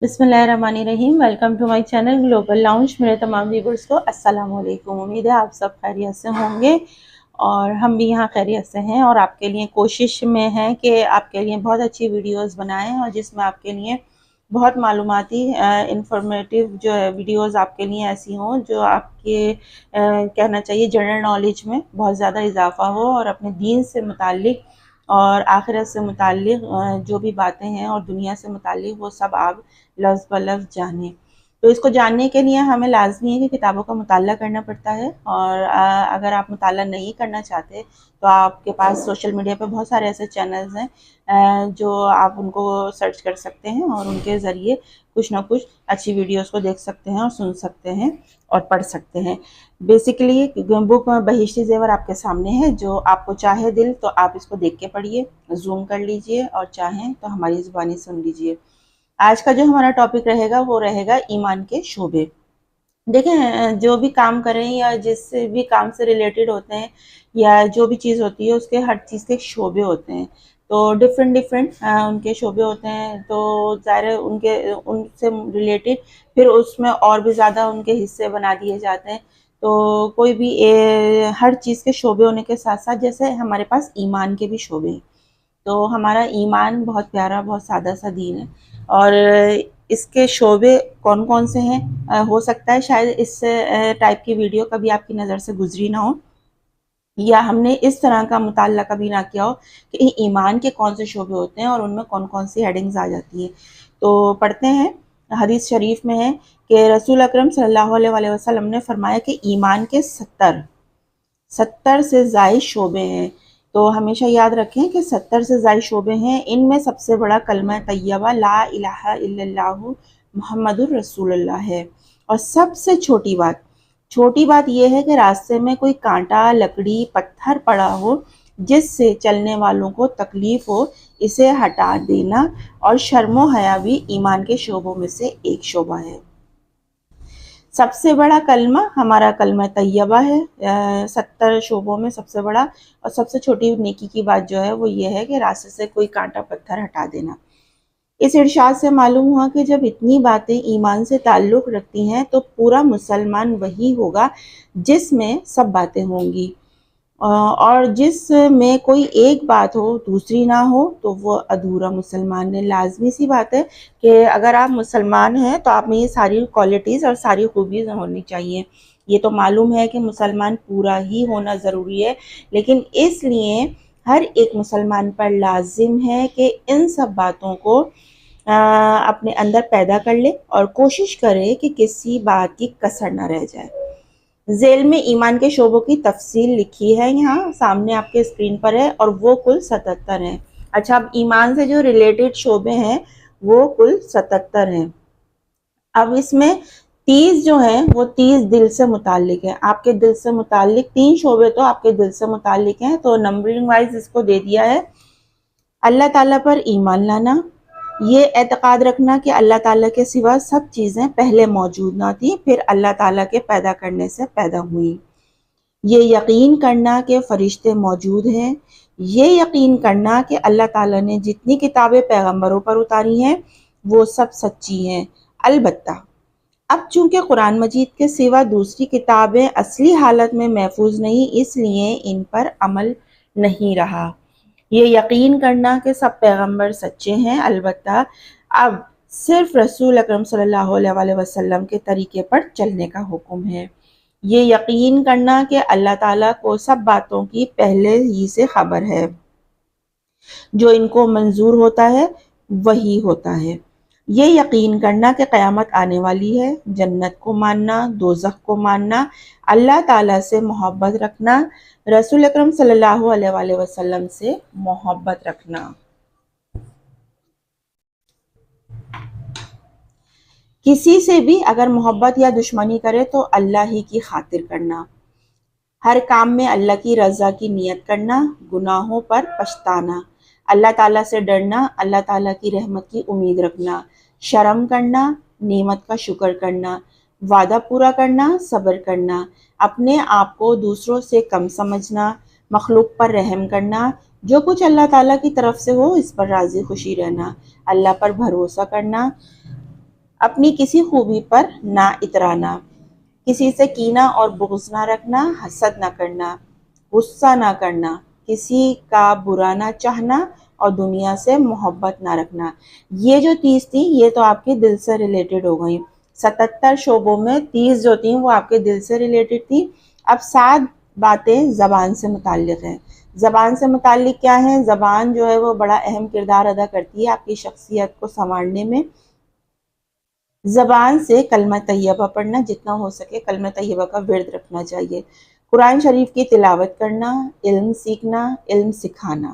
बिस्मिल्लाहिर्रहमानिर्रहीम। Welcome to my channel Global Lounge. मेरे तमाम व्यूअर्स को अस्सलाम वालेकुम। उम्मीद है आप सब खैरियत से होंगे और हम भी यहाँ खैरियत से हैं और आपके लिए कोशिश में है कि आपके लिए बहुत अच्छी वीडियोस बनाएं और जिसमें आपके लिए बहुत मालूमाती इंफॉर्मेटिव जो है वीडियोस आपके लिए ऐसी हों जो आपके कहना चाहिए जनरल नॉलेज में बहुत ज़्यादा इजाफा हो और अपने दीन से मुताल्लिक और आखिरत से मुताल्लिक जो भी बातें हैं और दुनिया से मुताल्लिक वो सब आप लफ्ज़ ब लफ्ज़ जानें। तो इसको जानने के लिए हमें लाज़मी है कि किताबों का मुताला करना पड़ता है और अगर आप मुताला नहीं करना चाहते तो आपके पास सोशल मीडिया पे बहुत सारे ऐसे चैनल्स हैं जो आप उनको सर्च कर सकते हैं और उनके ज़रिए कुछ ना कुछ अच्छी वीडियोस को देख सकते हैं और सुन सकते हैं और पढ़ सकते हैं। बेसिकली बुक बहिश्ती ज़ेवर आपके सामने है, जो आपको चाहे दिल तो आप इसको देख के पढ़िए, जूम कर लीजिए और चाहें तो हमारी ज़ुबानी सुन लीजिए। आज का जो हमारा टॉपिक रहेगा वो रहेगा ईमान के शोबे। देखें, जो भी काम करें या जिस भी काम से रिलेटेड होते हैं या जो भी चीज़ होती है उसके हर चीज़ के शोबे होते हैं। तो डिफरेंट डिफरेंट उनके शोबे होते हैं, तो ज़ाहिर है उनके उनसे रिलेटेड फिर उसमें और भी ज़्यादा उनके हिस्से बना दिए जाते हैं। तो कोई भी हर चीज़ के शोबे होने के साथ साथ जैसे हमारे पास ईमान के भी शोबे हैं। तो हमारा ईमान बहुत प्यारा, बहुत सादा सा दीन है और इसके शोबे कौन कौन से हैं, हो सकता है शायद इस टाइप की वीडियो कभी आपकी नज़र से गुजरी ना हो या हमने इस तरह का मुताल्ला कभी ना किया हो कि ईमान के कौन से शोबे होते हैं और उनमें कौन कौन सी हेडिंग्स आ जाती हैं। तो पढ़ते हैं। हदीस शरीफ में है कि रसूल अकरम सल्लल्लाहु अलैहि वसल्लम ने फरमाया कि ईमान के 70 से ज़ायद शोबे हैं। तो हमेशा याद रखें कि 70 से ज़ायद शोबे हैं। इनमें सबसे बड़ा कलमा तैयबा ला इलाहा इल्लल्लाहु मुहम्मदुर रसूलुल्लाह है। और सबसे छोटी बात यह है कि रास्ते में कोई कांटा, लकड़ी, पत्थर पड़ा हो जिससे चलने वालों को तकलीफ हो, इसे हटा देना। और शर्मो हया भी ईमान के शोबों में से एक शोबा है। सबसे बड़ा कलमा हमारा कलमा तैयबा है, 70 शोबों में सबसे बड़ा। और सबसे छोटी नेकी की बात जो है वो ये है कि रास्ते से कोई कांटा पत्थर हटा देना। इस इरशाद से मालूम हुआ कि जब इतनी बातें ईमान से ताल्लुक़ रखती हैं तो पूरा मुसलमान वही होगा जिसमें सब बातें होंगी, और जिसमें कोई एक बात हो दूसरी ना हो तो वो अधूरा मुसलमान है। लाजमी सी बात है कि अगर आप मुसलमान हैं तो आप में ये सारी क्वालिटीज़ और सारी खूबियाँ होनी चाहिए। ये तो मालूम है कि मुसलमान पूरा ही होना ज़रूरी है, लेकिन इसलिए हर एक मुसलमान पर लाजिम है कि इन सब बातों को अपने अंदर पैदा कर ले और कोशिश करे कि किसी बात की कसर न रह जाए। ज़ेल में ईमान के शोबों की तफसील लिखी है, यहाँ सामने आपके स्क्रीन पर है और वो कुल 77 हैं। अच्छा, अब ईमान से जो रिलेटेड शोबे हैं वो कुल 77 हैं। अब इसमें 30 जो हैं वो 30 दिल से मुताल्लिक हैं। आपके दिल से मुताल्लिक 3 शोबे तो आपके दिल से मुताल्लिक हैं, तो नंबरिंग वाइज इसको दे दिया है। अल्लाह ताला पर ईमान लाना, ये एतक़ाद रखना कि अल्लाह ताला के सिवा सब चीज़ें पहले मौजूद ना थी, फिर अल्लाह ताला के पैदा करने से पैदा हुई। ये यकीन करना कि फ़रिश्ते मौजूद हैं। ये यकीन करना कि अल्लाह ताला ने जितनी किताबें पैगम्बरों पर उतारी हैं वो सब सच्ची हैं। अलबत्ता अब चूँकि कुरान मजीद के सिवा दूसरी किताबें असली हालत में महफूज नहीं, इसलिए इन पर अमल नहीं रहा। ये यकीन करना कि सब पैगंबर सच्चे हैं। अलबत्ता अब सिर्फ रसूल अकरम सल्लल्लाहु अलैहि वसल्लम के तरीके पर चलने का हुक्म है। ये यकीन करना कि अल्लाह ताला को सब बातों की पहले ही से खबर है, जो इनको मंजूर होता है वही होता है। ये यकीन करना कि क़यामत आने वाली है, जन्नत को मानना, दोज़ख को मानना, अल्लाह ताला से मोहब्बत रखना, रसूल अकरम सल्लल्लाहु अलैहि वसल्लम से मोहब्बत रखना। किसी से भी अगर मोहब्बत या दुश्मनी करे तो अल्लाह ही की खातिर करना। हर काम में अल्लाह की रज़ा की नियत करना, गुनाहों पर पछताना, अल्लाह ताला से डरना, अल्लाह ताला की रहमत की उम्मीद रखना, शर्म करना, नेमत का शुक्र करना, वादा पूरा करना, सब्र करना, अपने आप को दूसरों से कम समझना, मखलूक पर रहम करना, जो कुछ अल्लाह ताला की तरफ से हो इस पर राज़ी खुशी रहना, अल्लाह पर भरोसा करना, اپنی کسی خوبی پر نہ اترانا، کسی سے کینہ اور بغض نہ رکھنا، حسد نہ کرنا، غصہ نہ کرنا، کسی کا برا نہ چاہنا اور دنیا سے محبت نہ رکھنا۔ یہ جو 30 تھی یہ تو آپ کے دل سے ریلیٹڈ ہو گئی۔ 77 شعبوں میں 30 جو تھیں وہ آپ کے دل سے ریلیٹڈ تھی۔ اب 7 باتیں زبان سے متعلق ہیں۔ زبان سے متعلق کیا ہے؟ زبان جو ہے وہ بڑا اہم کردار ادا کرتی ہے آپ کی شخصیت کو سنوارنے میں۔ زبان سے کلمہ طیبہ پڑھنا، جتنا ہو سکے کلمہ طیبہ کا ورد رکھنا چاہیے۔ قرآن شریف کی تلاوت کرنا، علم سیکھنا، علم سکھانا،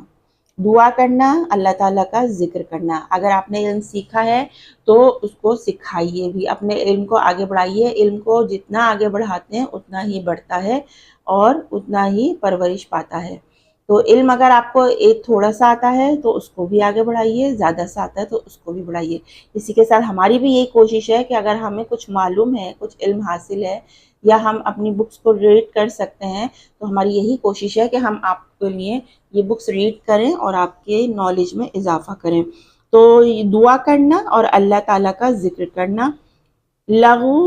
دعا کرنا، اللہ تعالیٰ کا ذکر کرنا۔ اگر آپ نے علم سیکھا ہے تو اس کو سکھائیے بھی، اپنے علم کو آگے بڑھائیے۔ علم کو جتنا آگے بڑھاتے ہیں اتنا ہی بڑھتا ہے اور اتنا ہی پرورش پاتا ہے۔ تو علم اگر آپ کو ایک تھوڑا سا آتا ہے تو اس کو بھی آگے بڑھائیے، زیادہ سا آتا ہے تو اس کو بھی بڑھائیے۔ اسی کے ساتھ ہماری بھی یہی کوشش ہے کہ اگر ہمیں کچھ معلوم ہے، کچھ علم حاصل ہے یا ہم اپنی بکس کو ریڈ کر سکتے ہیں تو ہماری یہی کوشش ہے کہ ہم آپ کے لیے یہ بکس ریڈ کریں اور آپ کے نالج میں اضافہ کریں۔ تو دعا کرنا اور اللہ تعالیٰ کا ذکر کرنا، لغو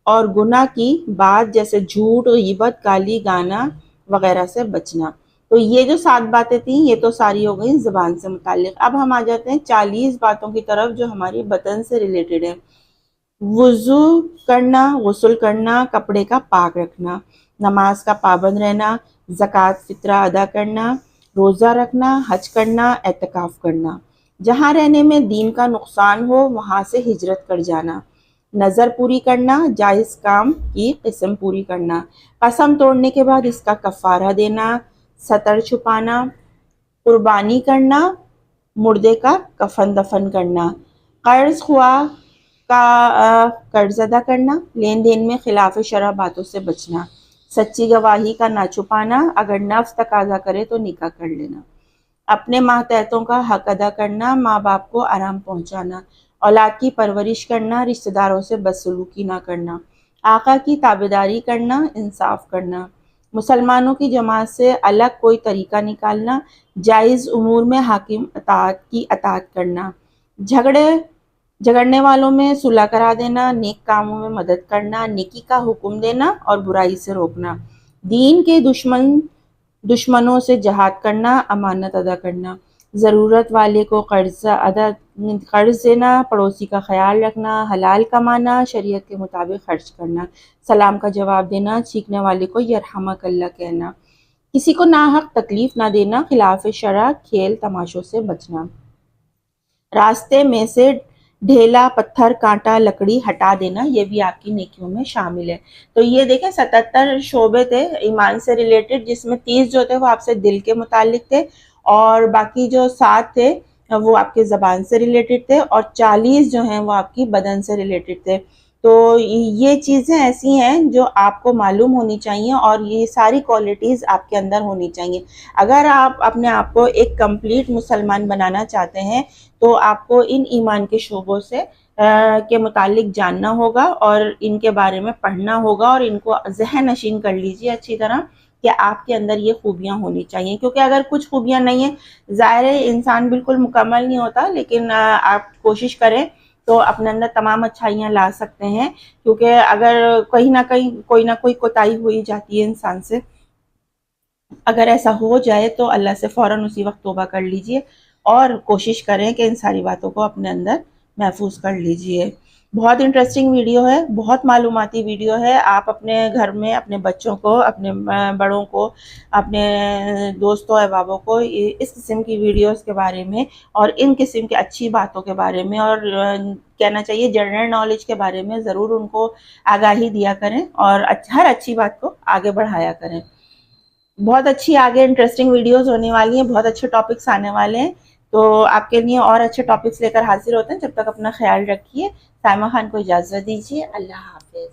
اور گناہ کی بات جیسے جھوٹ، غیبت، گالی گانا وغیرہ سے بچنا۔ تو یہ جو 7 باتیں تھیں یہ تو ساری ہو گئیں زبان سے متعلق۔ اب ہم آ جاتے ہیں 40 باتوں کی طرف جو ہماری بدن سے ریلیٹڈ ہے۔ وضو کرنا، غسل کرنا، کپڑے کا پاک رکھنا، نماز کا پابند رہنا، زکوٰۃ فطرہ ادا کرنا، روزہ رکھنا، حج کرنا، اعتکاف کرنا۔ جہاں رہنے میں دین کا نقصان ہو وہاں سے ہجرت کر جانا، نظر پوری کرنا، جائز کام کی قسم پوری کرنا، قسم توڑنے کے بعد اس کا کفارہ دینا، ستر چھپانا، قربانی کرنا، مردے کا کفن دفن کرنا، قرض خواہ کا قرض ادا کرنا، لین دین میں خلاف شرع باتوں سے بچنا، سچی گواہی کا نہ چھپانا، اگر نفس تقاضا کرے تو نکاح کر لینا، اپنے ماتحتوں کا حق ادا کرنا، ماں باپ کو آرام پہنچانا، اولاد کی پرورش کرنا، رشتہ داروں سے بدسلوکی نہ کرنا، آقا کی تابعداری کرنا، انصاف کرنا، مسلمانوں کی جماعت سے الگ کوئی طریقہ نکالنا، جائز امور میں حاکم کی اطاعت کرنا، جھگڑنے والوں میں صلح کرا دینا، نیک کاموں میں مدد کرنا، نیکی کا حکم دینا اور برائی سے روکنا، دین کے دشمنوں سے جہاد کرنا، امانت ادا کرنا، ضرورت والے کو قرض دینا، پڑوسی کا خیال رکھنا، حلال کمانا، شریعت کے مطابق خرچ کرنا، سلام کا جواب دینا، چیخنے والے کو یرحمک اللہ کہنا، کسی کو ناحق تکلیف نہ دینا، خلاف شرع کھیل تماشوں سے بچنا، راستے میں سے ڈھیلا، پتھر، کانٹا، لکڑی ہٹا دینا، یہ بھی آپ کی نیکیوں میں شامل ہے۔ تو یہ دیکھیں 77 شعبے تھے ایمان سے ریلیٹڈ، جس میں 30 جو تھے وہ آپ سے دل کے متعلق تھے اور باقی جو 7 تھے وہ آپ کے زبان سے ریلیٹڈ تھے اور 40 جو ہیں وہ آپ کی بدن سے ریلیٹڈ تھے۔ تو یہ چیزیں ایسی ہیں جو آپ کو معلوم ہونی چاہیے اور یہ ساری کوالٹیز آپ کے اندر ہونی چاہیے۔ اگر آپ اپنے آپ کو ایک کمپلیٹ مسلمان بنانا چاہتے ہیں تو آپ کو ان ایمان کے شعبوں سے کے متعلق جاننا ہوگا اور ان کے بارے میں پڑھنا ہوگا اور ان کو ذہن نشین کر لیجیے اچھی طرح کہ آپ کے اندر یہ خوبیاں ہونی چاہیے، کیونکہ اگر کچھ خوبیاں نہیں ہیں، ظاہر ہے انسان بالکل مکمل نہیں ہوتا، لیکن آپ کوشش کریں تو اپنے اندر تمام اچھائیاں لا سکتے ہیں، کیونکہ اگر کہیں نہ کہیں کوئی نہ کوئی کوتاہی ہوئی جاتی ہے انسان سے، اگر ایسا ہو جائے تو اللہ سے فوراً اسی وقت توبہ کر لیجئے اور کوشش کریں کہ ان ساری باتوں کو اپنے اندر محفوظ کر لیجئے۔ بہت انٹرسٹنگ ویڈیو ہے، بہت معلوماتی ویڈیو ہے۔ آپ اپنے گھر میں اپنے بچوں کو، اپنے بڑوں کو، اپنے دوستوں احبابوں کو اس قسم کی ویڈیوز کے بارے میں اور ان قسم کی اچھی باتوں کے بارے میں اور کہنا چاہیے جنرل نالج کے بارے میں ضرور ان کو آگاہی دیا کریں اور ہر اچھی بات کو آگے بڑھایا کریں۔ بہت اچھی آگے انٹرسٹنگ ویڈیوز ہونے والی ہیں، بہت اچھے ٹاپکس آنے والے ہیں، تو آپ کے لیے اور اچھے ٹاپکس لے کر حاضر ہوتے ہیں۔ جب تک اپنا خیال رکھیے۔ سائمہ خان کو اجازت دیجیے، اللہ حافظ۔